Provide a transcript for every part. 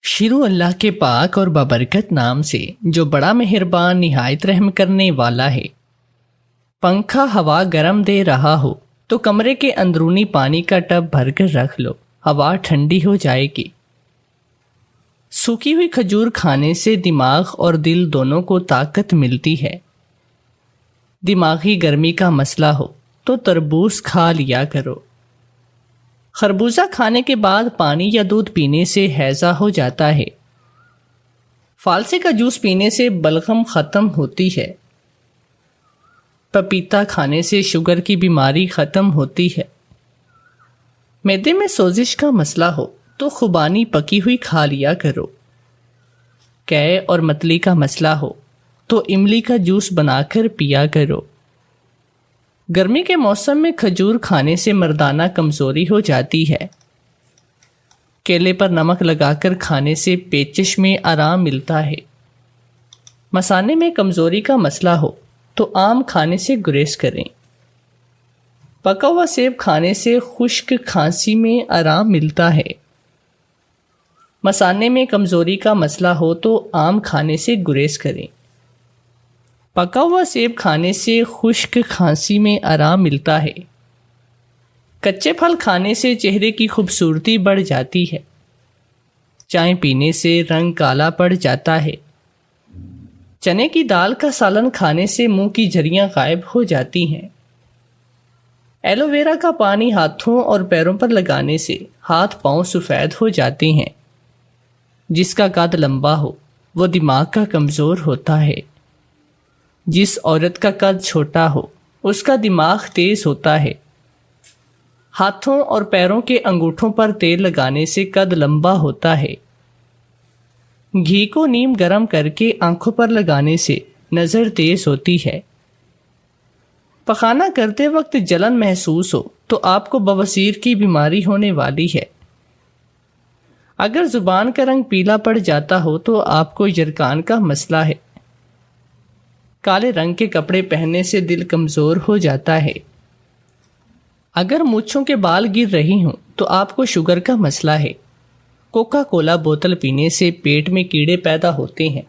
شروع اللہ کے پاک اور بابرکت نام سے جو بڑا مہربان نہایت رحم کرنے والا ہے۔ پنکھا ہوا گرم دے رہا ہو تو کمرے کے اندرونی پانی کا ٹب بھر کر رکھ لو، ہوا ٹھنڈی ہو جائے گی۔ سوکھی ہوئی کھجور کھانے سے دماغ اور دل دونوں کو طاقت ملتی ہے۔ دماغی گرمی کا مسئلہ ہو تو تربوز کھا لیا کرو۔ خربوزہ کھانے کے بعد پانی یا دودھ پینے سے ہیضہ ہو جاتا ہے۔ فالسے کا جوس پینے سے بلغم ختم ہوتی ہے۔ پپیتا کھانے سے شوگر کی بیماری ختم ہوتی ہے۔ معدے میں سوزش کا مسئلہ ہو تو خوبانی پکی ہوئی کھا لیا کرو۔ قے اور متلی کا مسئلہ ہو تو املی کا جوس بنا کر پیا کرو۔ گرمی کے موسم میں کھجور کھانے سے مردانہ کمزوری ہو جاتی ہے۔ کیلے پر نمک لگا کر کھانے سے پیچش میں آرام ملتا ہے۔ مثانے میں کمزوری کا مسئلہ ہو تو آم کھانے سے گریز کریں۔ پکا ہوا سیب کھانے سے خشک کھانسی میں آرام ملتا ہے۔ مثانے میں کمزوری کا مسئلہ ہو تو آم کھانے سے گریز کریں۔ پکا ہوا سیب کھانے سے خشک کھانسی میں آرام ملتا ہے۔ کچے پھل کھانے سے چہرے کی خوبصورتی بڑھ جاتی ہے۔ چائے پینے سے رنگ کالا پڑ جاتا ہے۔ چنے کی دال کا سالن کھانے سے منہ کی جھریاں غائب ہو جاتی ہیں۔ ایلو ویرا کا پانی ہاتھوں اور پیروں پر لگانے سے ہاتھ پاؤں سفید ہو جاتے ہیں۔ جس کا قد لمبا ہو وہ دماغ کا کمزور ہوتا ہے۔ جس عورت کا قد چھوٹا ہو اس کا دماغ تیز ہوتا ہے۔ ہاتھوں اور پیروں کے انگوٹھوں پر تیل لگانے سے قد لمبا ہوتا ہے۔ گھی کو نیم گرم کر کے آنکھوں پر لگانے سے نظر تیز ہوتی ہے۔ پخانہ کرتے وقت جلن محسوس ہو تو آپ کو بواسیر کی بیماری ہونے والی ہے۔ اگر زبان کا رنگ پیلا پڑ جاتا ہو تو آپ کو یرقان کا مسئلہ ہے۔ کالے رنگ کے کپڑے پہننے سے دل کمزور ہو جاتا ہے۔ اگر مونچھوں کے بال گر رہی ہوں تو آپ کو شوگر کا مسئلہ ہے۔ کوکا کولا بوتل پینے سے پیٹ میں کیڑے پیدا ہوتے ہیں۔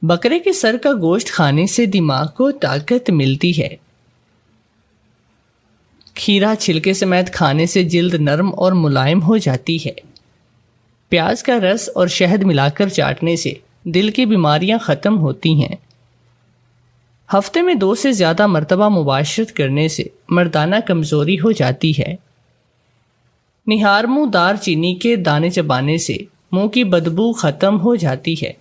بکرے کے سر کا گوشت کھانے سے دماغ کو طاقت ملتی ہے۔ کھیرا چھلکے سمیت کھانے سے جلد نرم اور ملائم ہو جاتی ہے۔ پیاز کا رس اور شہد ملا کر چاٹنے سے دل کی بیماریاں ختم ہوتی ہیں۔ ہفتے میں 2 سے زیادہ مرتبہ مباشرت کرنے سے مردانہ کمزوری ہو جاتی ہے۔ نہار منہ دار چینی کے دانے چبانے سے منہ کی بدبو ختم ہو جاتی ہے۔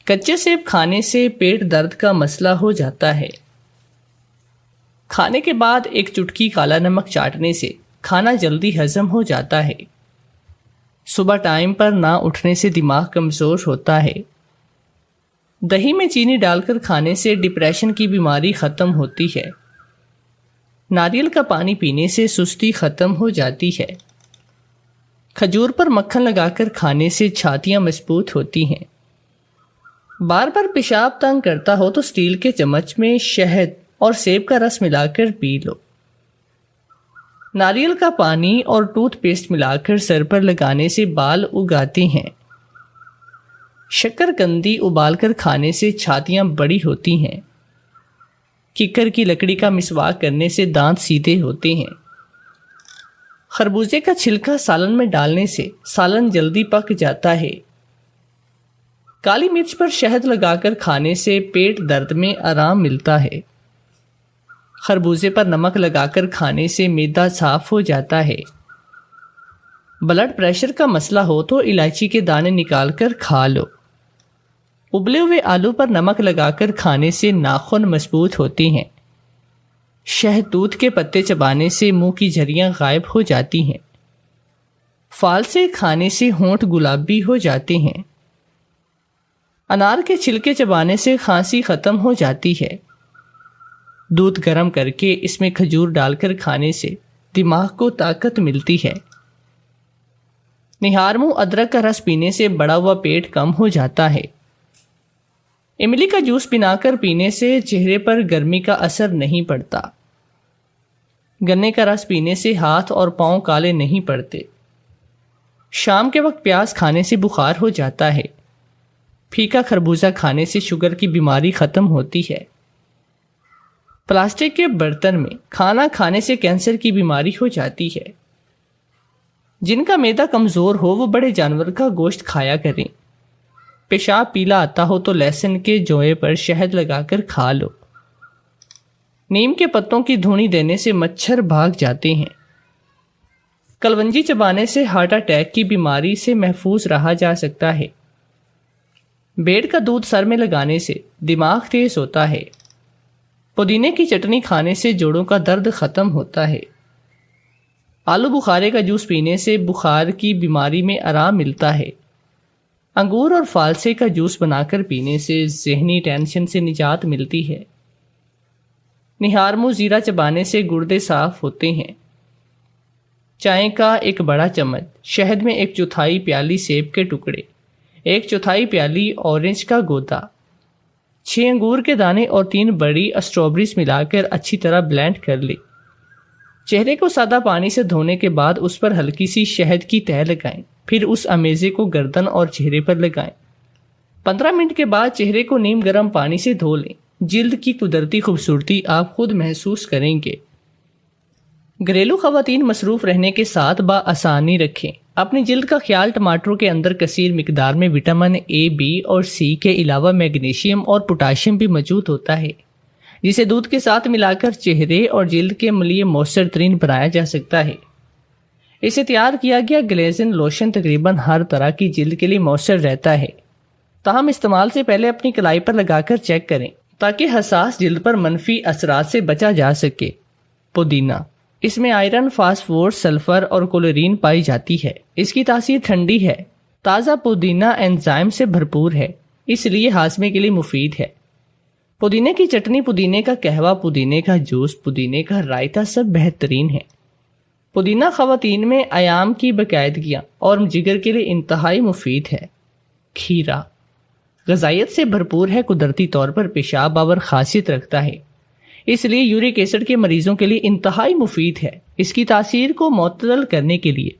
کچے سیب کھانے سے پیٹ درد کا مسئلہ ہو جاتا ہے۔ کھانے کے بعد ایک چٹکی کالا نمک چاٹنے سے کھانا جلدی ہضم ہو جاتا ہے۔ صبح ٹائم پر نہ اٹھنے سے دماغ کمزور ہوتا ہے۔ دہی میں چینی ڈال کر کھانے سے ڈپریشن کی بیماری ختم ہوتی ہے۔ ناریل کا پانی پینے سے سستی ختم ہو جاتی ہے۔ کھجور پر مکھن لگا کر کھانے سے چھاتیاں مضبوط ہوتی ہیں۔ بار بار پیشاب تنگ کرتا ہو تو اسٹیل کے چمچ میں شہد اور سیب کا رس ملا کر پی لو۔ ناریل کا پانی اور ٹوتھ پیسٹ ملا کر سر پر لگانے سے بال اگاتے ہیں۔ شکر قندی ابال کر کھانے سے چھاتیاں بڑی ہوتی ہیں۔ ککر کی لکڑی کا مسواک کرنے سے دانت سیدھے ہوتے ہیں۔ خربوزے کا چھلکا سالن میں ڈالنے سے سالن جلدی پک جاتا ہے۔ کالی مرچ پر شہد لگا کر کھانے سے پیٹ درد میں آرام ملتا ہے۔ خربوزے پر نمک لگا کر کھانے سے معدہ صاف ہو جاتا ہے۔ بلڈ پریشر کا مسئلہ ہو تو الائچی کے دانے نکال کر کھا لو۔ ابلے ہوئے آلو پر نمک لگا کر کھانے سے ناخن مضبوط ہوتے ہیں۔ شہتوت کے پتے چبانے سے منہ کی جھریاں غائب ہو جاتی ہیں۔ فال سے کھانے سے ہونٹ گلابی ہو جاتے ہیں۔ انار کے چھلکے چبانے سے کھانسی ختم ہو جاتی ہے۔ دودھ گرم کر کے اس میں کھجور ڈال کر کھانے سے دماغ کو طاقت ملتی ہے۔ نہار منہ ادرک کا رس پینے سے بڑا ہوا پیٹ کم ہو جاتا ہے۔ املی کا جوس بنا کر پینے سے چہرے پر گرمی کا اثر نہیں پڑتا۔ گنے کا رس پینے سے ہاتھ اور پاؤں کالے نہیں پڑتے۔ شام کے وقت پیاز کھانے سے بخار ہو جاتا ہے۔ پھیکا خربوزہ کھانے سے شوگر کی بیماری ختم ہوتی ہے۔ پلاسٹک کے برتن میں کھانا کھانے سے کینسر کی بیماری ہو جاتی ہے۔ جن کا معدہ کمزور ہو وہ بڑے جانور کا گوشت کھایا کریں۔ پیشاب پیلا آتا ہو تو لہسن کے جوئے پر شہد لگا کر کھا لو۔ نیم کے پتوں کی دھونی دینے سے مچھر بھاگ جاتے ہیں۔ کلونجی چبانے سے ہارٹ اٹیک کی بیماری سے محفوظ رہا جا سکتا ہے۔ بیڑ کا دودھ سر میں لگانے سے دماغ تیز ہوتا ہے۔ پودینے کی چٹنی کھانے سے جوڑوں کا درد ختم ہوتا ہے۔ آلو بخارے کا جوس پینے سے بخار کی بیماری میں آرام ملتا ہے۔ انگور اور فالسے کا جوس بنا کر پینے سے ذہنی ٹینشن سے نجات ملتی ہے۔ نہار منہ زیرہ چبانے سے گردے صاف ہوتے ہیں۔ چائے کا ایک بڑا چمچ، شہد میں 1/4 پیالی سیب کے ٹکڑے، 1/4 پیالی اورنج کا گودا، 6 انگور کے دانے اور 3 بڑی اسٹرابریز ملا کر اچھی طرح بلینڈ کر لیں۔ چہرے کو سادہ پانی سے دھونے کے بعد اس پر ہلکی سی شہد کی تہ لگائیں، پھر اس امیزے کو گردن اور چہرے پر لگائیں۔ 15 منٹ کے بعد چہرے کو نیم گرم پانی سے دھو لیں۔ جلد کی قدرتی خوبصورتی آپ خود محسوس کریں گے۔ گھریلو خواتین مصروف رہنے کے ساتھ بآسانی رکھیں۔ اپنی جلد کا خیال ٹماٹروں کے اندر کثیر مقدار میں وٹامن اے، بی اور سی کے علاوہ میگنیشیم اور پوٹاشیم بھی موجود ہوتا ہے، جسے دودھ کے ساتھ ملا کر چہرے اور جلد کے لیے مؤثر ترین بنایا جا سکتا ہے۔ اسے تیار کیا گیا گلیزن لوشن تقریباً ہر طرح کی جلد کے لیے مؤثر رہتا ہے، تاہم استعمال سے پہلے اپنی کلائی پر لگا کر چیک کریں تاکہ حساس جلد پر منفی اثرات سے بچا جا سکے۔ پودینہ، اس میں آئرن، فاسفورس، سلفر اور کلورین پائی جاتی ہے۔ اس کی تاثیر ٹھنڈی ہے۔ تازہ پودینہ انزائم سے بھرپور ہے، اس لیے ہاضمے کے لیے مفید ہے۔ پودینے کی چٹنی، پودینے کا قہوہ، پودینے کا جوس، پودینے کا رائتا سب بہترین ہے۔ پودینہ خواتین میں ایام کی باقاعدگیاں اور جگر کے لیے انتہائی مفید ہے۔ کھیرا غذائیت سے بھرپور ہے، قدرتی طور پر پیشاب آور خاصیت رکھتا ہے، اس لیے یورک ایسڈ کے مریضوں کے لیے انتہائی مفید ہے۔ اس کی تاثیر کو معتدل کرنے کے لیے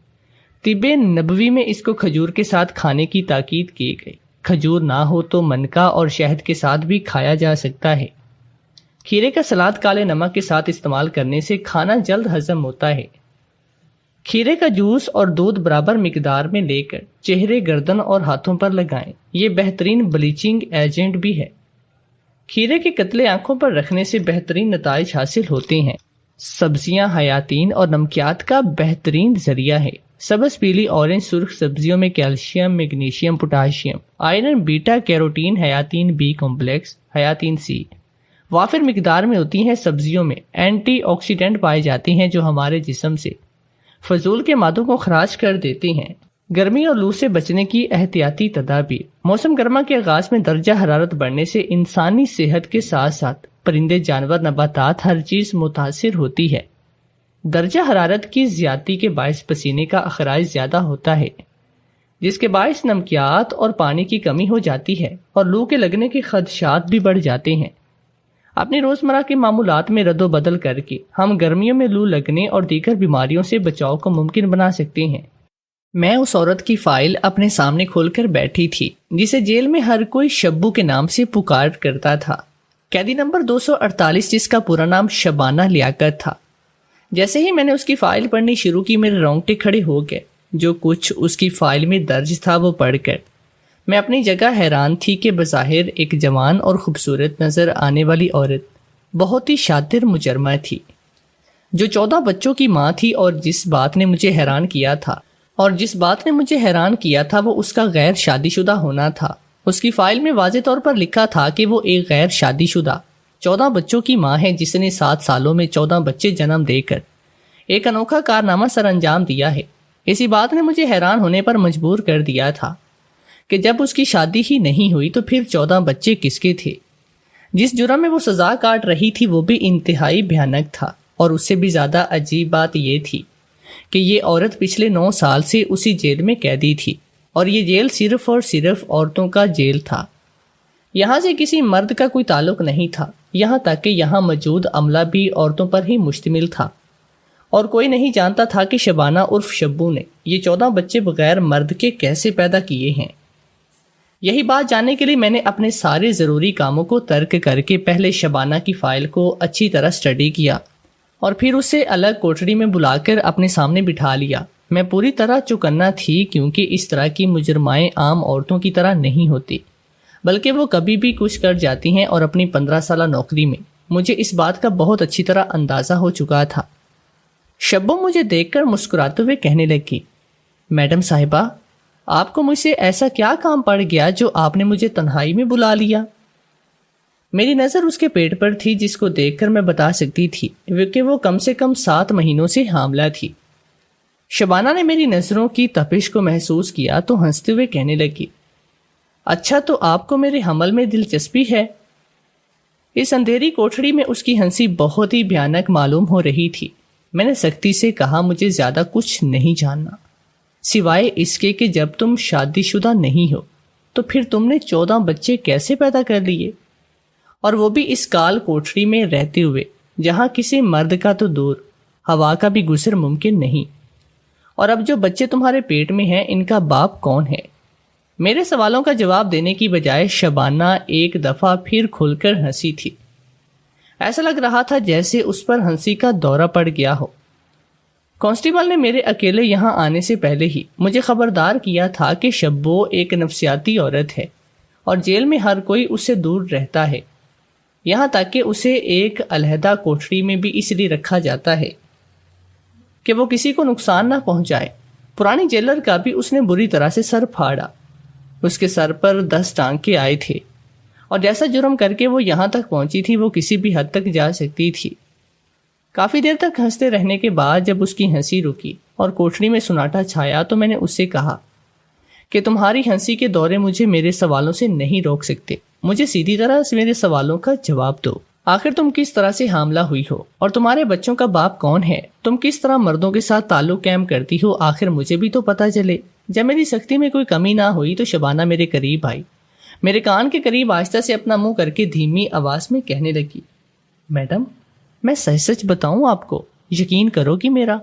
طب نبوی میں اس کو کھجور کے ساتھ کھانے کی تاکید کی گئی۔ کھجور نہ ہو تو منکا اور شہد کے ساتھ بھی کھایا جا سکتا ہے۔ کھیرے کا سلاد کالے نمک کے ساتھ استعمال کرنے سے کھانا جلد ہضم ہوتا ہے۔ کھیرے کا جوس اور دودھ برابر مقدار میں لے کر چہرے، گردن اور ہاتھوں پر لگائیں، یہ بہترین بلیچنگ ایجنٹ بھی ہے۔ کھیرے کے قطلے آنکھوں پر رکھنے سے بہترین نتائج حاصل ہوتے ہیں۔ سبزیاں حیاتین اور نمکیات کا بہترین ذریعہ ہے۔ سبز، پیلی، اورنج، سرخ سبزیوں میں calcium, magnesium, potassium, iron, beta carotene, حیاتین بی کمپلیکس، حیاتین سی وافر مقدار میں ہوتی ہیں۔ سبزیوں میں اینٹی آکسیڈنٹ پائے جاتے ہیں جو ہمارے جسم سے فضول کے مادوں کو خراج کر دیتے ہیں۔ گرمی اور لو سے بچنے کی احتیاطی تدابیر۔ موسم گرما کے آغاز میں درجہ حرارت بڑھنے سے انسانی صحت کے ساتھ ساتھ پرندے، جانور، نباتات ہر چیز متاثر ہوتی ہے۔ درجہ حرارت کی زیادتی کے باعث پسینے کا اخراج زیادہ ہوتا ہے، جس کے باعث نمکیات اور پانی کی کمی ہو جاتی ہے اور لو کے لگنے کے خدشات بھی بڑھ جاتے ہیں۔ اپنی روزمرہ کے معمولات میں رد و بدل کر کے ہم گرمیوں میں لو لگنے اور دیگر بیماریوں سے بچاؤ کو ممکن بنا سکتے ہیں۔ میں اس عورت کی فائل اپنے سامنے کھول کر بیٹھی تھی جسے جیل میں ہر کوئی شبو کے نام سے پکار کرتا تھا۔ قیدی نمبر 248 جس کا پورا نام شبانہ لیاقت تھا۔ جیسے ہی میں نے اس کی فائل پڑھنی شروع کی میرے رونگٹے کھڑے ہو گئے۔ جو کچھ اس کی فائل میں درج تھا وہ پڑھ کر میں اپنی جگہ حیران تھی کہ بظاہر ایک جوان اور خوبصورت نظر آنے والی عورت بہت ہی شاطر مجرمہ تھی، جو 14 بچوں کی ماں تھی، اور جس بات نے مجھے حیران کیا تھا وہ اس کا غیر شادی شدہ ہونا تھا۔ اس کی فائل میں واضح طور پر لکھا تھا کہ وہ ایک غیر شادی شدہ 14 بچوں کی ماں ہے جس نے 7 سالوں میں 14 بچے جنم دے کر ایک انوکھا کارنامہ سر انجام دیا ہے۔ اسی بات نے مجھے حیران ہونے پر مجبور کر دیا تھا کہ جب اس کی شادی ہی نہیں ہوئی تو پھر 14 بچے کس کے تھے۔ جس جرم میں وہ سزا کاٹ رہی تھی وہ بھی انتہائی بھیانک تھا، اور اس سے بھی زیادہ عجیب بات یہ تھی کہ یہ عورت پچھلے 9 سال سے اسی جیل میں قیدی تھی، اور یہ جیل صرف اور صرف عورتوں کا جیل تھا۔ یہاں سے کسی مرد کا کوئی تعلق نہیں تھا، یہاں تک کہ یہاں موجود عملہ بھی عورتوں پر ہی مشتمل تھا۔ اور کوئی نہیں جانتا تھا کہ شبانہ عرف شبو نے یہ 14 بچے بغیر مرد کے کیسے پیدا کیے ہیں۔ یہی بات جاننے کے لیے میں نے اپنے سارے ضروری کاموں کو ترک کر کے پہلے شبانہ کی فائل کو اچھی طرح سٹڈی کیا اور پھر اسے الگ کوٹڑی میں بلا کر اپنے سامنے بٹھا لیا۔ میں پوری طرح چوکنا تھی کیونکہ اس طرح کی مجرمائیں عام عورتوں کی طرح نہیں ہوتی، بلکہ وہ کبھی بھی کچھ کر جاتی ہیں، اور اپنی 15 سالہ نوکری میں مجھے اس بات کا بہت اچھی طرح اندازہ ہو چکا تھا۔ شبو مجھے دیکھ کر مسکراتے ہوئے کہنے لگی، میڈم صاحبہ، آپ کو مجھ سے ایسا کیا کام پڑ گیا جو آپ نے مجھے تنہائی میں بلا لیا؟ میری نظر اس کے پیٹ پر تھی، جس کو دیکھ کر میں بتا سکتی تھی کہ وہ کم سے کم 7 مہینوں سے حاملہ تھی۔ شبانہ نے میری نظروں کی تپش کو محسوس کیا تو ہنستے ہوئے کہنے لگی، اچھا تو آپ کو میرے حمل میں دلچسپی ہے؟ اس اندھیری کوٹھڑی میں اس کی ہنسی بہت ہی بھیانک معلوم ہو رہی تھی۔ میں نے سختی سے کہا، مجھے زیادہ کچھ نہیں جاننا، سوائے اس کے کہ جب تم شادی شدہ نہیں ہو تو پھر تم نے 14 بچے کیسے پیدا کر لیے، اور وہ بھی اس کال کوٹھڑی میں رہتے ہوئے جہاں کسی مرد کا تو دور ہوا کا بھی گزر ممکن نہیں، اور اب جو بچے تمہارے پیٹ میں ہیں ان کا باپ کون ہے؟ میرے سوالوں کا جواب دینے کی بجائے شبانہ ایک دفعہ پھر کھل کر ہنسی تھی۔ ایسا لگ رہا تھا جیسے اس پر ہنسی کا دورہ پڑ گیا ہو۔ کانسٹیبل نے میرے اکیلے یہاں آنے سے پہلے ہی مجھے خبردار کیا تھا کہ شبو ایک نفسیاتی عورت ہے اور جیل میں ہر کوئی اس سے دور رہتا ہے، یہاں تک کہ اسے ایک علیحدہ کوٹھڑی میں بھی اس لیے رکھا جاتا ہے کہ وہ کسی کو نقصان نہ پہنچائے۔ پرانی جیلر کا بھی اس نے بری طرح سے سر پھاڑا، اس کے سر پر 10 ٹانکے آئے تھے، اور جیسا جرم کر کے وہ یہاں تک پہنچی تھی وہ کسی بھی حد تک جا سکتی تھی۔ کافی دیر تک ہنستے رہنے کے بعد جب اس کی ہنسی رکی اور کوٹھڑی میں سناٹا چھایا تو میں نے اس سے کہا کہ تمہاری ہنسی کے دورے مجھے میرے سوالوں سے نہیں روک سکتے، مجھے سیدھی طرح سے میرے سوالوں کا جواب دو۔ آخر تم کس طرح سے حاملہ ہوئی ہو، اور تمہارے بچوں کا باپ کون ہے؟ تم کس طرح مردوں کے ساتھ تعلق قائم کرتی ہو؟ آخر مجھے بھی تو پتہ چلے۔ جب میری سختی میں کوئی کمی نہ ہوئی تو شبانہ میرے قریب آئی، میرے کان کے قریب آہستہ سے اپنا منہ کر کے دھیمی آواز میں کہنے لگی، میڈم میں سچ سچ بتاؤں آپ کو، یقین کرو کہ میرا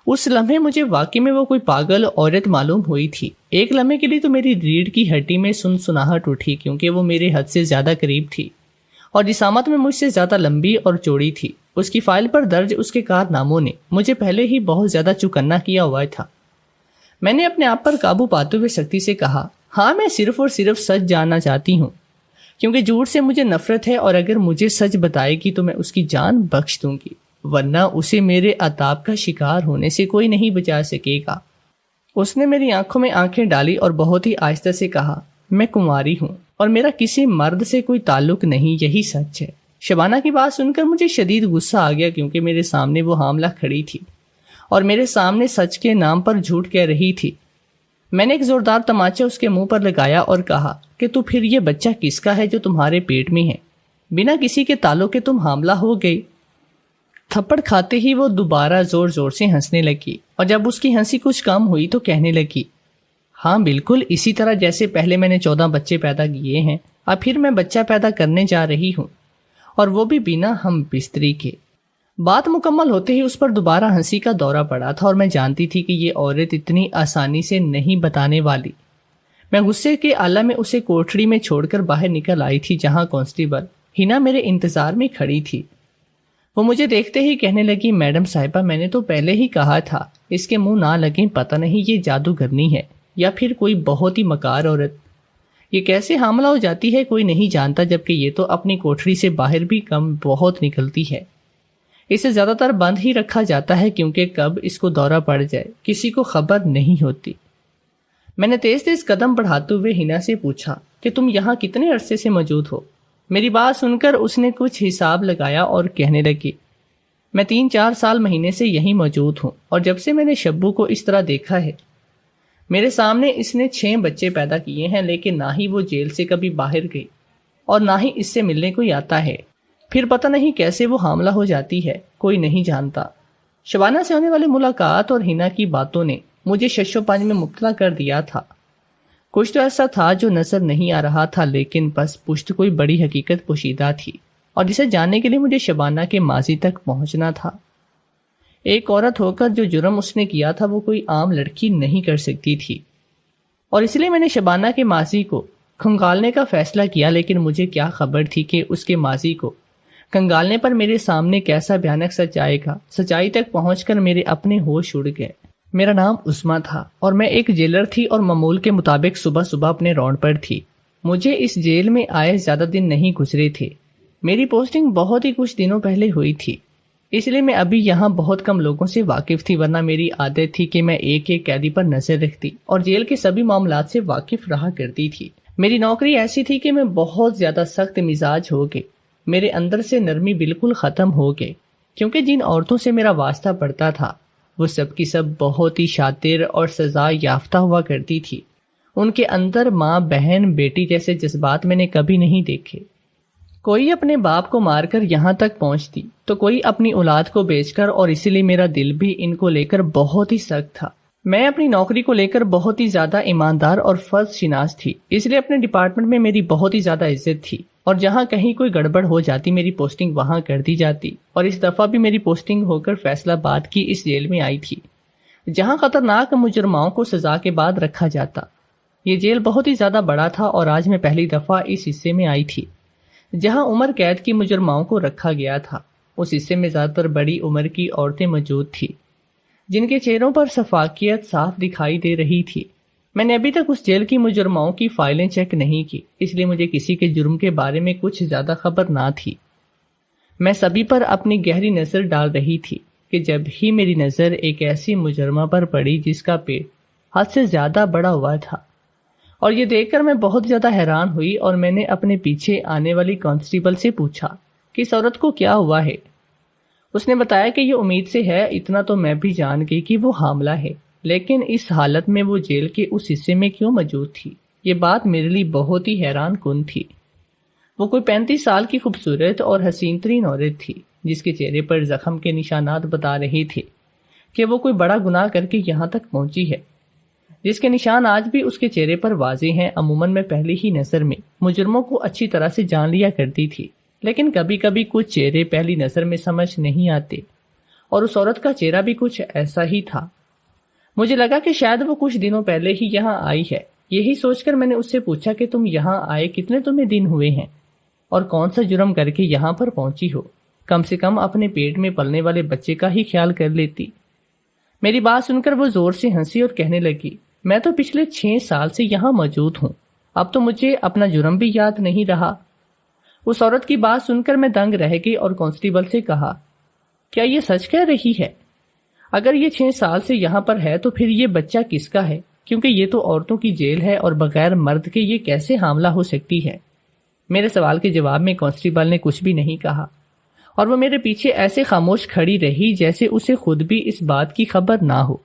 اس لمحے مجھے واقعی میں وہ کوئی پاگل عورت معلوم ہوئی تھی۔ ایک لمحے کے لیے تو میری ریڑھ کی ہڈی میں سنسناہٹ اٹھی، کیونکہ وہ میرے حد سے زیادہ قریب تھی اور جسامت میں مجھ سے زیادہ لمبی اور چوڑی تھی۔ اس کی فائل پر درج اس کے کارناموں نے مجھے پہلے ہی بہت زیادہ چوکنا کیا ہوا تھا۔ میں نے اپنے آپ پر قابو پاتے ہوئے سختی سے کہا، ہاں میں صرف اور صرف سچ جاننا چاہتی ہوں، کیونکہ جھوٹ سے مجھے نفرت ہے، اور اگر مجھے سچ بتائے گی تو میں اس کی جان بخش دوں گی، ورنہ اسے میرے عذاب کا شکار ہونے سے کوئی نہیں بچا سکے گا۔ اس نے میری آنکھوں میں آنکھیں ڈالی اور بہت ہی آہستہ سے کہا، میں کنواری ہوں اور میرا کسی مرد سے کوئی تعلق نہیں، یہی سچ ہے۔ شبانہ کی بات سن کر مجھے شدید غصہ آ گیا، کیونکہ میرے سامنے وہ حاملہ کھڑی تھی اور میرے سامنے سچ کے نام پر جھوٹ کہہ رہی تھی۔ میں نے ایک زوردار تماچا اس کے منہ پر لگایا اور کہا کہ تو پھر یہ بچہ کس کا ہے جو تمہارے پیٹ میں ہے؟ بنا کسی کے تعلق کے تم حاملہ ہو گئی۔ تھپڑ کھاتے ہی وہ دوبارہ زور زور سے ہنسنے لگی، اور جب اس کی ہنسی کچھ کم ہوئی تو کہنے لگی، ہاں بالکل اسی طرح جیسے پہلے میں نے 14 بچے پیدا کیے ہیں، اب پھر میں بچہ پیدا کرنے جا رہی ہوں، اور وہ بھی بنا ہم بستری کے۔ بات مکمل ہوتے ہی اس پر دوبارہ ہنسی کا دورہ پڑا تھا، اور میں جانتی تھی کہ یہ عورت اتنی آسانی سے نہیں بتانے والی۔ میں غصے کے آلہ میں اسے کوٹھڑی میں چھوڑ کر باہر نکل آئی تھی، جہاں کانسٹیبل ہینا میرے انتظار میں کھڑی تھی۔ وہ مجھے دیکھتے ہی کہنے لگی، میڈم صاحبہ میں نے تو پہلے ہی کہا تھا اس کے منہ نہ لگیں، پتہ نہیں یہ جادوگرنی ہے یا پھر کوئی بہت ہی مکار عورت۔ یہ کیسے حاملہ ہو جاتی ہے کوئی نہیں جانتا، جبکہ یہ تو اپنی کوٹھڑی سے باہر بھی کم بہت نکلتی ہے۔ اسے زیادہ تر بند ہی رکھا جاتا ہے، کیونکہ کب اس کو دورہ پڑ جائے کسی کو خبر نہیں ہوتی۔ میں نے تیز تیز قدم بڑھاتے ہوئے ہینا سے پوچھا کہ تم یہاں کتنے عرصے سے موجود ہو؟ میری بات سن کر اس نے کچھ حساب لگایا اور کہنے لگی، میں 3-4 سال مہینے سے یہیں موجود ہوں، اور جب سے میں نے شبو کو اس طرح دیکھا ہے، میرے سامنے اس نے 6 بچے پیدا کیے ہیں، لیکن نہ ہی وہ جیل سے کبھی باہر گئی اور نہ ہی اس سے ملنے کوئی آتا ہے۔ پھر پتہ نہیں کیسے وہ حاملہ ہو جاتی ہے، کوئی نہیں جانتا۔ شبانہ سے ہونے والی ملاقات اور ہینا کی باتوں نے مجھے شش و پنج میں مبتلا کر دیا تھا۔ کچھ تو ایسا تھا جو نظر نہیں آ رہا تھا، لیکن بس پشت کوئی بڑی حقیقت پوشیدہ تھی، اور جسے جاننے کے لیے مجھے شبانہ کے ماضی تک پہنچنا تھا۔ ایک عورت ہو کر جو جرم اس نے کیا تھا وہ کوئی عام لڑکی نہیں کر سکتی تھی، اور اس لیے میں نے شبانہ کے ماضی کو کھنگالنے کا فیصلہ کیا، لیکن مجھے کیا خبر تھی کہ اس کے ماضی کو کھنگالنے پر میرے سامنے کیسا بھیانک سچ آئے گا۔ سچائی تک پہنچ کر میرے اپنے ہوش اڑ گئے۔ میرا نام عظمیٰ تھا اور میں ایک جیلر تھی اور معمول کے مطابق صبح صبح اپنے رونڈ پر تھی۔ مجھے اس جیل میں آئے زیادہ دن نہیں گزرے تھے، میری پوسٹنگ بہت ہی کچھ دنوں پہلے ہوئی تھی، اس لیے میں ابھی یہاں بہت کم لوگوں سے واقف تھی، ورنہ میری عادت تھی کہ میں ایک ایک قیدی پر نظر رکھتی اور جیل کے سبھی معاملات سے واقف رہا کرتی تھی۔ میری نوکری ایسی تھی کہ میں بہت زیادہ سخت مزاج ہو گئی، میرے اندر سے نرمی بالکل ختم ہو گئی، کیونکہ جن عورتوں سے میرا واسطہ پڑتا تھا وہ سب کی سب بہت ہی شاطر اور سزا یافتہ ہوا کرتی تھی۔ ان کے اندر ماں، بہن، بیٹی جیسے جذبات میں نے کبھی نہیں دیکھے۔ کوئی اپنے باپ کو مار کر یہاں تک پہنچتی تو کوئی اپنی اولاد کو بیچ کر، اور اسی لیے میرا دل بھی ان کو لے کر بہت ہی سخت تھا۔ میں اپنی نوکری کو لے کر بہت ہی زیادہ ایماندار اور فرض شناس تھی، اس لیے اپنے ڈپارٹمنٹ میں میری بہت ہی زیادہ عزت تھی، اور جہاں کہیں کوئی گڑبڑ ہو جاتی میری پوسٹنگ وہاں کر دی جاتی، اور اس دفعہ بھی میری پوسٹنگ ہو کر فیصلہ آباد کی اس جیل میں آئی تھی جہاں خطرناک مجرماؤں کو سزا کے بعد رکھا جاتا۔ یہ جیل بہت ہی زیادہ بڑا تھا اور آج میں پہلی دفعہ اس حصے میں آئی تھی جہاں عمر قید کی مجرماؤں کو رکھا گیا تھا۔ اس حصے میں زیادہ تر بڑی عمر کی عورتیں موجود تھیں جن کے چہروں پر شفافیت صاف دکھائی دے رہی تھی۔ میں نے ابھی تک اس جیل کی مجرماؤں کی فائلیں چیک نہیں کی، اس لیے مجھے کسی کے جرم کے بارے میں کچھ زیادہ خبر نہ تھی۔ میں سبھی پر اپنی گہری نظر ڈال رہی تھی کہ جب ہی میری نظر ایک ایسی مجرمہ پر پڑی جس کا پیٹ حد سے زیادہ بڑا ہوا تھا، اور یہ دیکھ کر میں بہت زیادہ حیران ہوئی، اور میں نے اپنے پیچھے آنے والی کانسٹیبل سے پوچھا کہ اس عورت کو کیا ہوا ہے۔ اس نے بتایا کہ یہ امید سے ہے، اتنا تو میں بھی جان گئی کہ وہ حاملہ ہے، لیکن اس حالت میں وہ جیل کے اس حصے میں کیوں موجود تھی؟ یہ بات میرے لیے بہت ہی حیران کن تھی۔ وہ کوئی 35 سال کی خوبصورت اور حسین ترین عورت تھی جس کے چہرے پر زخم کے نشانات بتا رہے تھے کہ وہ کوئی بڑا گناہ کر کے یہاں تک پہنچی ہے، جس کے نشان آج بھی اس کے چہرے پر واضح ہیں۔ عموماً میں پہلی ہی نظر میں مجرموں کو اچھی طرح سے جان لیا کرتی تھی، لیکن کبھی کبھی کچھ چہرے پہلی نظر میں سمجھ نہیں آتے، اور اس عورت کا چہرہ بھی کچھ ایسا ہی تھا۔ مجھے لگا کہ شاید وہ کچھ دنوں پہلے ہی یہاں آئی ہے۔ یہی سوچ کر میں نے اس سے پوچھا کہ تم یہاں آئے کتنے تمہیں دن ہوئے ہیں اور کون سا جرم کر کے یہاں پر پہنچی ہو؟ کم سے کم اپنے پیٹ میں پلنے والے بچے کا ہی خیال کر لیتی۔ میری بات سن کر وہ زور سے ہنسی اور کہنے لگی، میں تو پچھلے 6 سال سے یہاں موجود ہوں، اب تو مجھے اپنا جرم بھی یاد نہیں رہا۔ اس عورت کی بات سن کر میں دنگ رہ گئی اور کانسٹیبل سے کہا، کیا یہ سچ کہہ رہی ہے؟ اگر یہ 6 سال سے یہاں پر ہے تو پھر یہ بچہ کس کا ہے؟ کیونکہ یہ تو عورتوں کی جیل ہے اور بغیر مرد کے یہ کیسے حاملہ ہو سکتی ہے؟ میرے سوال کے جواب میں کانسٹیبل نے کچھ بھی نہیں کہا، اور وہ میرے پیچھے ایسے خاموش کھڑی رہی جیسے اسے خود بھی اس بات کی خبر نہ ہو۔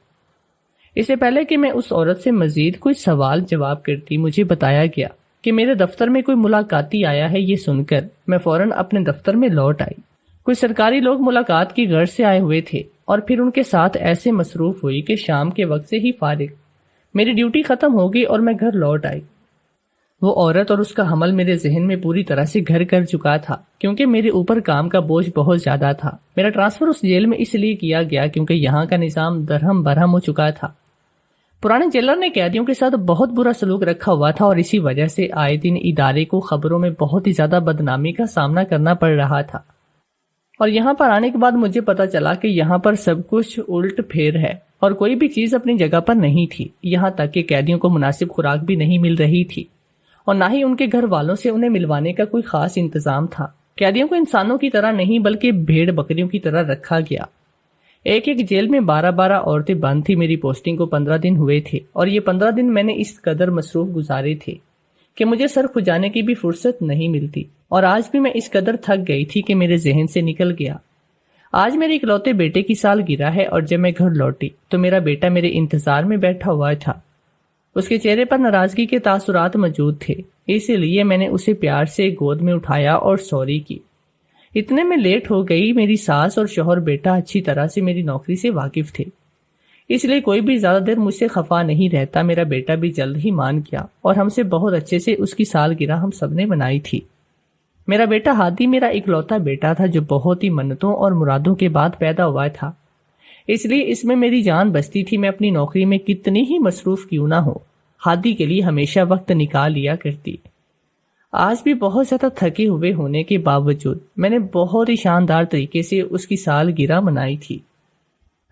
اس سے پہلے کہ میں اس عورت سے مزید کوئی سوال جواب کرتی، مجھے بتایا گیا کہ میرے دفتر میں کوئی ملاقاتی آیا ہے۔ یہ سن کر میں فوراً اپنے دفتر میں لوٹ آئی۔ کوئی سرکاری لوگ ملاقات کی غرض سے آئے ہوئے تھے، اور پھر ان کے ساتھ ایسے مصروف ہوئی کہ شام کے وقت سے ہی فارغ میری ڈیوٹی ختم ہو گئی اور میں گھر لوٹ آئی۔ وہ عورت اور اس کا حمل میرے ذہن میں پوری طرح سے گھر کر چکا تھا، کیونکہ میرے اوپر کام کا بوجھ بہت زیادہ تھا۔ میرا ٹرانسفر اس جیل میں اس لیے کیا گیا کیونکہ یہاں کا نظام درہم برہم ہو چکا تھا۔ پرانے جیلر نے قیدیوں کے ساتھ بہت برا سلوک رکھا ہوا تھا، اور اسی وجہ سے آئے دن ادارے کو خبروں میں بہت ہی زیادہ بدنامی کا سامنا کرنا پڑ رہا تھا۔ اور یہاں پر آنے کے بعد مجھے پتا چلا کہ یہاں پر سب کچھ الٹ پھیر ہے اور کوئی بھی چیز اپنی جگہ پر نہیں تھی، یہاں تک کہ قیدیوں کو مناسب خوراک بھی نہیں مل رہی تھی، اور نہ ہی ان کے گھر والوں سے انہیں ملوانے کا کوئی خاص انتظام تھا۔ قیدیوں کو انسانوں کی طرح نہیں بلکہ بھیڑ بکریوں کی طرح رکھا گیا۔ ایک جیل میں 12 عورتیں بند تھی۔ میری پوسٹنگ کو 15 دن ہوئے تھے، اور یہ 15 دن میں نے اس قدر مصروف گزارے تھے کہ مجھے سر کھجانے کی بھی فرصت نہیں ملتی، اور آج بھی میں اس قدر تھک گئی تھی کہ میرے ذہن سے نکل گیا۔ آج میرے اکلوتے بیٹے کی سالگرہ ہے، اور جب میں گھر لوٹی تو میرا بیٹا میرے انتظار میں بیٹھا ہوا تھا۔ اس کے چہرے پر ناراضگی کے تاثرات موجود تھے، اس لیے میں نے اسے پیار سے گود میں اٹھایا اور سوری کی۔ اتنے میں لیٹ ہو گئی۔ میری ساس اور شوہر بیٹا اچھی طرح سے میری نوکری سے واقف تھے، اس لیے کوئی بھی زیادہ دیر مجھ سے خفا نہیں رہتا۔ میرا بیٹا بھی جلد ہی مان گیا، اور ہم سے بہت اچھے سے اس کی سالگرہ ہم سب نے منائی تھی۔ میرا بیٹا ہادی میرا اکلوتا بیٹا تھا جو بہت ہی منتوں اور مرادوں کے بعد پیدا ہوا تھا۔ اس لیے اس میں میری جان بستی تھی، میں اپنی نوکری میں کتنی ہی مصروف کیوں نہ ہو، ہادی کے لیے ہمیشہ وقت نکال لیا کرتی۔ آج بھی بہت زیادہ تھکے ہوئے ہونے کے باوجود میں نے بہت ہی شاندار طریقے سے اس کی سالگرہ منائی تھی۔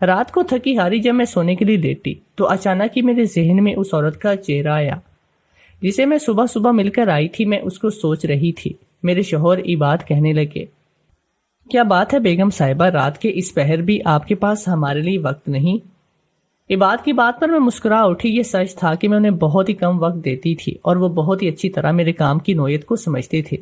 رات کو تھکی ہاری جب میں سونے کے لیے لیٹی تو اچانک ہی میرے ذہن میں اس عورت کا چہرہ آیا جسے میں صبح صبح مل کر آئی تھی۔ میں اس کو سوچ رہی تھی۔ میرے شوہر عباد کہنے لگے، کیا بات ہے بیگم صاحبہ، رات کے اس پہر بھی آپ کے پاس ہمارے لیے وقت نہیں؟ عباد کی بات پر میں مسکرا اٹھی۔ یہ سچ تھا کہ میں انہیں بہت ہی کم وقت دیتی تھی اور وہ بہت ہی اچھی طرح میرے کام کی نوعیت کو سمجھتے تھے۔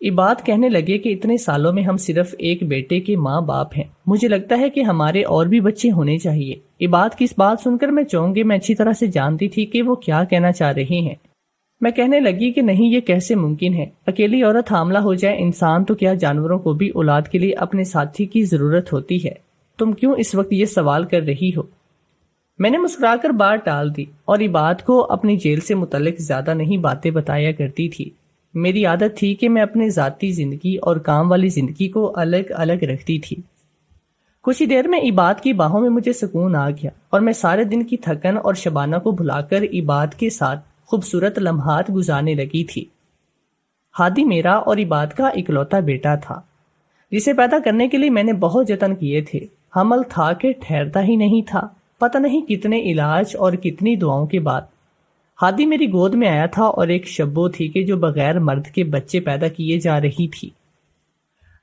عباد کہنے لگے کہ اتنے سالوں میں ہم صرف ایک بیٹے کے ماں باپ ہیں، مجھے لگتا ہے کہ ہمارے اور بھی بچے ہونے چاہیے۔ عباد کی اس بات سن کر میں چونک گئی۔ میں اچھی طرح سے جانتی تھی کہ وہ کیا کہنا چاہ رہے ہیں۔ میں کہنے لگی کہ نہیں، یہ کیسے ممکن ہے؟ اکیلی عورت حاملہ ہو جائے انسان تو کیا جانوروں کو بھی اولاد کے لیے اپنے ساتھی کی ضرورت ہوتی ہے؟ تم کیوں اس وقت یہ سوال کر رہی ہو؟ میں نے مسکرا کر بات ٹال دی اور عباد کو اپنی جیل سے متعلق زیادہ نہیں باتیں بتایا کرتی تھی۔ میری عادت تھی کہ میں اپنے ذاتی زندگی اور کام والی زندگی کو الگ الگ رکھتی تھی۔ کچھ ہی دیر میں عباد کی باہوں میں مجھے سکون آ گیا اور میں سارے دن کی تھکن اور شبانہ کو بھلا کر عباد کے ساتھ خوبصورت لمحات گزارنے لگی تھی۔ ہادی میرا اور عباد کا اکلوتا بیٹا تھا جسے پیدا کرنے کے لیے میں نے بہت جتن کیے تھے۔ حمل تھا کہ ٹھہرتا ہی نہیں تھا۔ پتہ نہیں کتنے علاج اور کتنی دعاؤں کے بعد ہادی میری گود میں آیا تھا اور ایک شبو تھی کہ جو بغیر مرد کے بچے پیدا کیے جا رہی تھی۔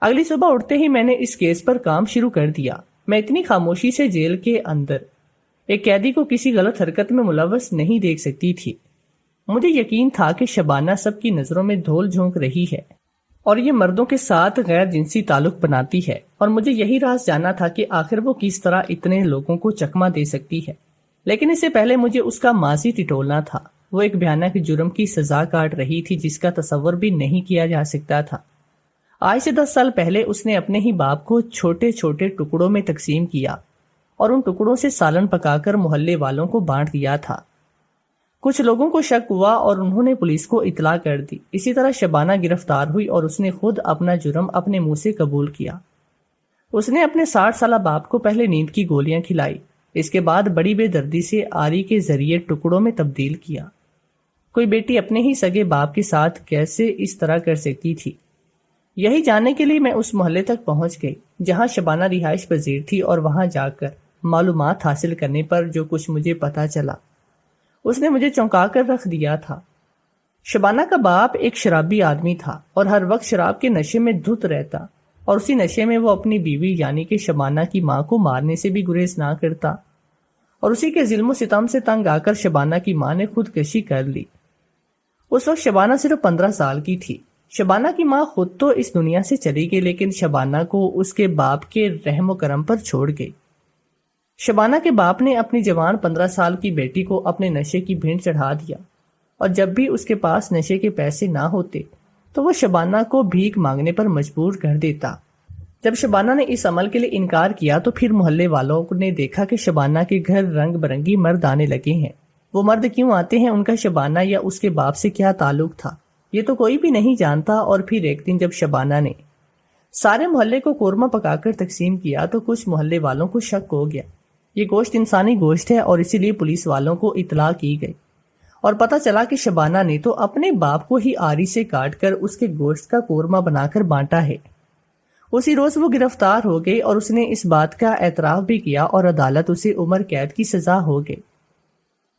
اگلی صبح اٹھتے ہی میں نے اس کیس پر کام شروع کر دیا۔ میں اتنی خاموشی سے جیل کے اندر ایک قیدی کو کسی غلط حرکت میں ملوث نہیں دیکھ سکتی تھی۔ مجھے یقین تھا کہ شبانہ سب کی نظروں میں دھول جھونک رہی ہے اور یہ مردوں کے ساتھ غیر جنسی تعلق بناتی ہے، اور مجھے یہی راز جاننا تھا کہ آخر وہ کس طرح اتنے لوگوں کو چکمہ دے سکتی ہے۔ لیکن اس سے پہلے مجھے اس کا ماضی ٹٹولنا تھا۔ وہ ایک بھیانک جرم کی سزا کاٹ رہی تھی جس کا تصور بھی نہیں کیا جا سکتا تھا۔ آج سے 10 سال پہلے اس نے اپنے ہی باپ کو چھوٹے چھوٹے ٹکڑوں میں تقسیم کیا اور ان ٹکڑوں سے سالن پکا کر محلے والوں کو بانٹ دیا تھا۔ کچھ لوگوں کو شک ہوا اور انہوں نے پولیس کو اطلاع کر دی۔ اسی طرح شبانہ گرفتار ہوئی اور اس نے خود اپنا جرم اپنے منہ سے قبول کیا۔ اس نے اپنے 60 سالہ باپ کو پہلے نیند کی گولیاں کھلائی، اس کے بعد بڑی بے دردی سے آری کے ذریعے ٹکڑوں میں تبدیل کیا۔ کوئی بیٹی اپنے ہی سگے باپ کے ساتھ کیسے اس طرح کر سکتی تھی؟ یہی جاننے کے لیے میں اس محلے تک پہنچ گئی جہاں شبانہ رہائش پذیر تھی، اور وہاں جا کر معلومات حاصل کرنے پر جو کچھ مجھے پتا چلا اس نے مجھے چونکا کر رکھ دیا تھا۔ شبانہ کا باپ ایک شرابی آدمی تھا اور ہر وقت شراب کے نشے میں دھت رہتا، اور اسی نشے میں وہ اپنی بیوی یعنی کہ شبانہ کی ماں کو مارنے سے بھی گریز نہ کرتا، اور اسی کے ظلم و ستم سے تنگ آ کر شبانہ کی ماں نے خودکشی کر لی۔ اس وقت شبانہ صرف 15 سال کی تھی۔ شبانہ کی ماں خود تو اس دنیا سے چلی گئی، لیکن شبانہ کو اس کے باپ کے رحم و کرم پر چھوڑ گئی۔ شبانہ کے باپ نے اپنی جوان 15 سال کی بیٹی کو اپنے نشے کی بھینٹ چڑھا دیا، اور جب بھی اس کے پاس نشے کے پیسے نہ ہوتے تو وہ شبانہ کو بھیک مانگنے پر مجبور کر دیتا۔ جب شبانہ نے اس عمل کے لیے انکار کیا تو پھر محلے والوں نے دیکھا کہ شبانہ کے گھر رنگ برنگی مرد آنے لگے ہیں۔ وہ مرد کیوں آتے ہیں، ان کا شبانہ یا اس کے باپ سے کیا تعلق تھا، یہ تو کوئی بھی نہیں جانتا۔ اور پھر ایک دن جب شبانہ نے سارے محلے کو قورمہ پکا کر تقسیم کیا تو کچھ محلے والوں کو شک ہو گیا۔ یہ گوشت انسانی گوشت ہے اور اسی لیے پولیس والوں کو اطلاع کی گئی، اور پتہ چلا کہ شبانہ نے تو اپنے باپ کو ہی آری سے کاٹ کر اس کے گوشت کا قورمہ بنا کر بانٹا ہے۔ اسی روز وہ گرفتار ہو گئی اور اس نے اس بات کا اعتراف بھی کیا، اور عدالت اسے عمر قید کی سزا ہو گئی۔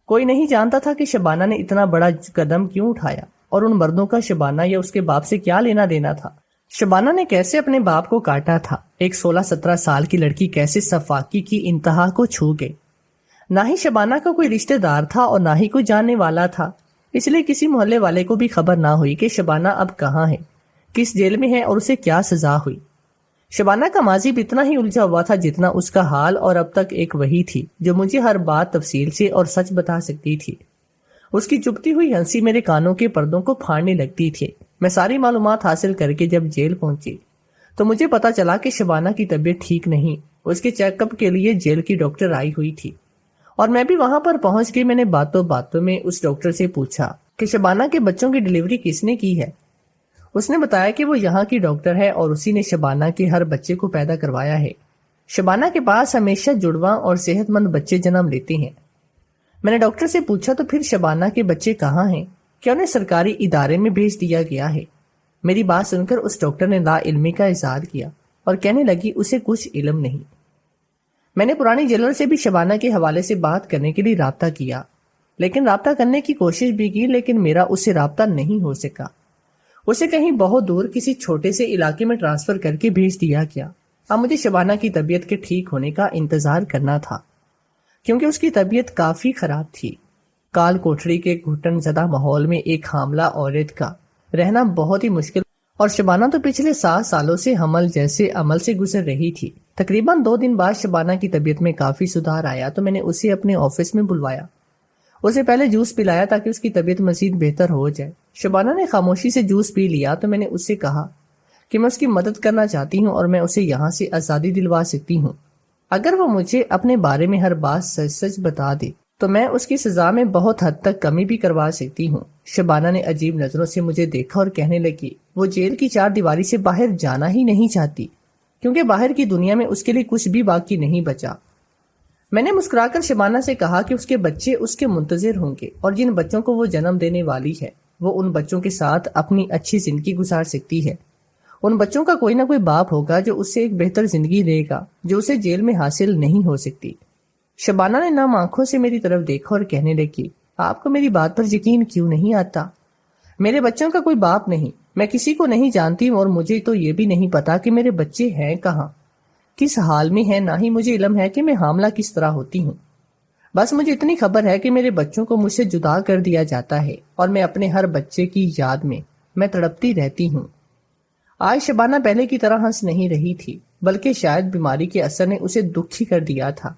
کوئی نہیں جانتا تھا کہ شبانہ نے اتنا بڑا قدم کیوں اٹھایا، اور ان مردوں کا شبانہ یا اس کے باپ سے کیا لینا دینا تھا۔ شبانہ نے کیسے اپنے باپ کو کاٹا تھا؟ ایک 16-17 سال کی لڑکی کیسے سفاکی کی انتہا کو چھو گئی؟ نہ ہی شبانہ کا کوئی رشتہ دار تھا اور نہ ہی کوئی جاننے والا تھا، اس لیے کسی محلے والے کو بھی خبر نہ ہوئی کہ شبانہ اب کہاں ہے، کس جیل میں ہے اور اسے کیا سزا ہوئی۔ شبانہ کا ماضی بھی اتنا ہی الجھا ہوا تھا جتنا اس کا حال، اور اب تک ایک وہی تھی جو مجھے ہر بات تفصیل سے اور سچ بتا سکتی تھی۔ اس کی چپتی ہوئی ہنسی میرے کانوں کے پردوں کو پھاڑنے لگتی تھی۔ میں ساری معلومات حاصل کر کے جب جیل پہنچی تو مجھے پتا چلا کہ شبانہ کی طبیعت ٹھیک نہیں۔ اس کے چیک اپ کے لیے جیل کی ڈاکٹر آئی ہوئی تھی اور میں بھی وہاں پر پہنچ گئی۔ میں نے باتوں باتوں میں اس ڈاکٹر سے پوچھا کہ شبانہ کے بچوں کی ڈیلیوری کس نے کی ہے۔ اس نے بتایا کہ وہ یہاں کی ڈاکٹر ہے اور اسی نے شبانہ کے ہر بچے کو پیدا کروایا ہے۔ شبانہ کے پاس ہمیشہ جڑواں اور صحت مند بچے جنم لیتے ہیں۔ میں نے ڈاکٹر سے پوچھا تو پھر شبانہ کے بچے کہاں ہیں؟ کیا انہیں سرکاری ادارے میں بھیج دیا گیا ہے؟ میری بات سن کر اس ڈاکٹر نے لا علمی کا اظہار کیا اور کہنے لگی اسے کچھ علم نہیں۔ میں نے پرانی جیلر سے بھی شبانہ کے حوالے سے بات کرنے کے لیے رابطہ کیا، لیکن رابطہ کرنے کی کوشش بھی کی، لیکن میرا اس سے رابطہ نہیں ہو سکا۔ اسے کہیں بہت دور کسی چھوٹے سے علاقے میں ٹرانسفر کر کے بھیج دیا گیا۔ اب مجھے شبانہ کی طبیعت کے ٹھیک ہونے کا انتظار کرنا تھا، کیونکہ اس کی طبیعت کافی خراب تھی۔ کال کوٹھڑی کے گھٹن زدہ ماحول میں ایک حاملہ عورت کا رہنا بہت ہی مشکل، اور شبانہ تو پچھلے 7 سالوں سے حمل جیسے عمل سے گزر رہی تھی۔ تقریباً 2 دن بعد شبانہ کی طبیعت میں کافی سدھار آیا تو میں نے اسے اپنے آفس میں بلوایا۔ اسے پہلے جوس پلایا تاکہ اس کی طبیعت مزید بہتر ہو جائے۔ شبانہ نے خاموشی سے جوس پی لیا تو میں نے اس سے کہا کہ میں اس کی مدد کرنا چاہتی ہوں اور میں اسے یہاں سے آزادی دلوا سکتی ہوں اگر وہ مجھے اپنے بارے میں ہر بات سچ سچ بتا دے، تو میں اس کی سزا میں بہت حد تک کمی بھی کروا سکتی ہوں۔ شبانہ نے عجیب نظروں سے مجھے دیکھا اور کہنے لگی وہ جیل کی 4 دیواری سے باہر جانا ہی نہیں چاہتی، کیونکہ باہر کی دنیا میں اس کے لیے کچھ بھی باقی نہیں بچا۔ میں نے مسکرا کر شبانہ سے کہا کہ اس کے بچے اس کے منتظر ہوں گے، اور جن بچوں کو وہ جنم دینے والی ہے وہ ان بچوں کے ساتھ اپنی اچھی زندگی گزار سکتی ہے۔ ان بچوں کا کوئی نہ کوئی باپ ہوگا جو اس سے ایک بہتر زندگی دے گا جو اسے جیل میں حاصل نہیں ہو سکتی۔ شبانہ نے نم آنکھوں سے میری طرف دیکھا اور کہنے لگی آپ کو میری بات پر یقین کیوں نہیں آتا؟ میرے بچوں کا کوئی باپ نہیں، میں کسی کو نہیں جانتی، اور مجھے تو یہ بھی نہیں پتا کہ میرے بچے ہیں کہاں، کس حال میں ہیں، نہ ہی مجھے علم ہے کہ میں حاملہ کس طرح ہوتی ہوں۔ بس مجھے اتنی خبر ہے کہ میرے بچوں کو مجھ سے جدا کر دیا جاتا ہے، اور میں اپنے ہر بچے کی یاد میں تڑپتی رہتی ہوں۔ آج شبانہ پہلے کی طرح ہنس نہیں رہی تھی، بلکہ شاید بیماری کے اثر نے اسے دکھی کر دیا تھا۔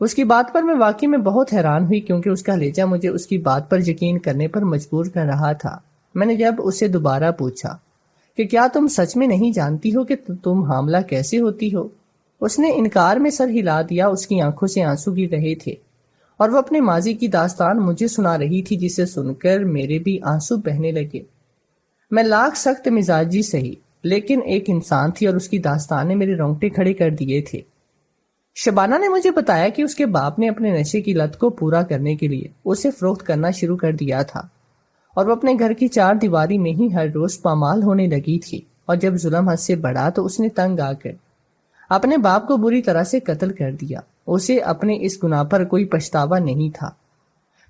اس کی بات پر میں واقعی میں بہت حیران ہوئی، کیونکہ اس کا لہجہ مجھے اس کی بات پر یقین کرنے پر مجبور کر رہا تھا۔ میں نے جب اسے دوبارہ پوچھا کہ کیا تم سچ میں نہیں جانتی ہو کہ تم حاملہ کیسے ہوتی ہو، اس نے انکار میں سر ہلا دیا۔ اس کی آنکھوں سے آنسو گر رہے تھے، اور وہ اپنے ماضی کی داستان مجھے سنا رہی تھی، جسے سن کر میرے بھی آنسو بہنے لگے۔ میں لاکھ سخت مزاجی سہی، لیکن ایک انسان تھی اور اس کی داستان نے میرے رونگٹے کھڑے کر دیے تھے۔ شبانہ نے مجھے بتایا کہ اس کے باپ نے اپنے نشے کی لت کو پورا کرنے کے لیے اسے فروخت کرنا شروع کر دیا تھا، اور وہ اپنے گھر کی 4 دیواری میں ہی ہر روز پامال ہونے لگی تھی، اور جب ظلم حد سے بڑھا تو اس نے تنگ آ کر اپنے باپ کو بری طرح سے قتل کر دیا۔ اسے اپنے اس گناہ پر کوئی پچھتاوا نہیں تھا،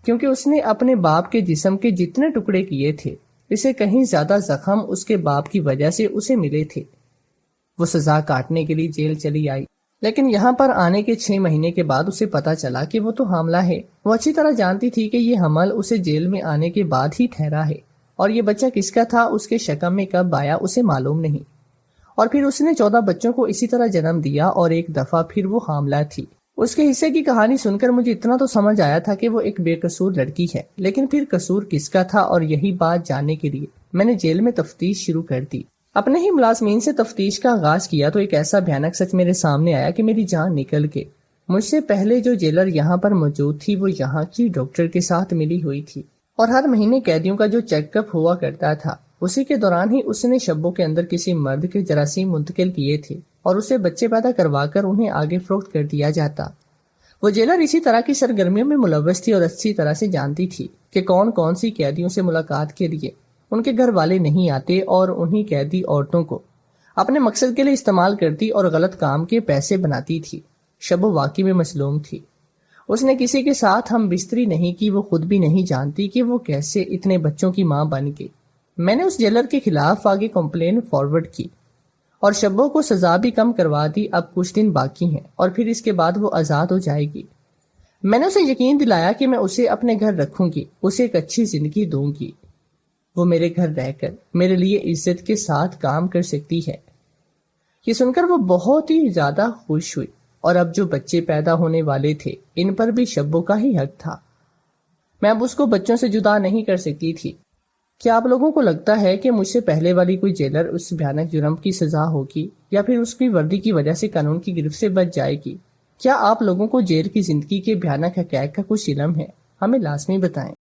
کیونکہ اس نے اپنے باپ کے جسم کے جتنے ٹکڑے کیے تھے، اسے کہیں زیادہ زخم اس کے باپ کی وجہ سے اسے ملے تھے۔ وہ سزا کاٹنے کے لیے جیل چلی آئی، لیکن یہاں پر آنے کے 6 مہینے کے بعد اسے پتا چلا کہ وہ تو حاملہ ہے۔ وہ اچھی طرح جانتی تھی کہ یہ حمل اسے جیل میں آنے کے بعد ہی ٹھہرا ہے، اور یہ بچہ کس کا تھا، اس کے شکم میں کب آیا، اسے معلوم نہیں۔ اور پھر اس نے 14 بچوں کو اسی طرح جنم دیا، اور ایک دفعہ پھر وہ حاملہ تھی۔ اس کے حصے کی کہانی سن کر مجھے اتنا تو سمجھ آیا تھا کہ وہ ایک بے قصور لڑکی ہے، لیکن پھر قصور کس کا تھا، اور یہی بات جاننے کے لیے میں نے جیل میں تفتیش شروع کر دی۔ اپنے ہی ملازمین سے تفتیش کا آغاز کیا تو ایک ایسا بھیانک سچ میرے سامنے آیا کہ میری جان نکل گئی۔ مجھ سے پہلے جو جیلر یہاں پر موجود تھی وہ یہاں کی ڈاکٹر کے ساتھ ملی ہوئی تھی، اور ہر مہینے قیدیوں کا جو چیک اپ ہوا کرتا تھا اسی کے دوران ہی اس نے شبوں کے اندر کسی مرد کے جراثیم منتقل کیے تھے، اور اسے بچے پیدا کروا کر انہیں آگے فروخت کر دیا جاتا۔ وہ جیلر اسی طرح کی سرگرمیوں میں ملوث تھی اور اچھی طرح سے جانتی تھی کہ کون کون سی قیدیوں سے ملاقات کے لیے ان کے گھر والے نہیں آتے، اور انہی قیدی عورتوں کو اپنے مقصد کے لیے استعمال کرتی اور غلط کام کے پیسے بناتی تھی۔ شبو واقعی میں مظلوم تھی۔ اس نے کسی کے ساتھ ہم بستری نہیں کی، وہ خود بھی نہیں جانتی کہ وہ کیسے اتنے بچوں کی ماں بن گئی۔ میں نے اس جیلر کے خلاف آگے کمپلین فارورڈ کی، اور شبو کو سزا بھی کم کروا دی۔ اب کچھ دن باقی ہیں، اور پھر اس کے بعد وہ آزاد ہو جائے گی۔ میں نے اسے یقین دلایا کہ میں اسے اپنے گھر رکھوں گی، اسے ایک اچھی زندگی دوں گی، وہ میرے گھر رہ کر میرے لیے عزت کے ساتھ کام کر سکتی ہے۔ یہ سن کر وہ بہت ہی زیادہ خوش ہوئی، اور اب جو بچے پیدا ہونے والے تھے ان پر بھی شبو کا ہی حق تھا۔ میں اب اس کو بچوں سے جدا نہیں کر سکتی تھی۔ کیا آپ لوگوں کو لگتا ہے کہ مجھ سے پہلے والی کوئی جیلر اس بھیانک جرم کی سزا ہوگی، یا پھر اس کی وردی کی وجہ سے قانون کی گرفت سے بچ جائے گی؟ کیا آپ لوگوں کو جیل کی زندگی کے بھیانک حقائق کا کچھ علم ہے؟ ہمیں لازمی بتائیں۔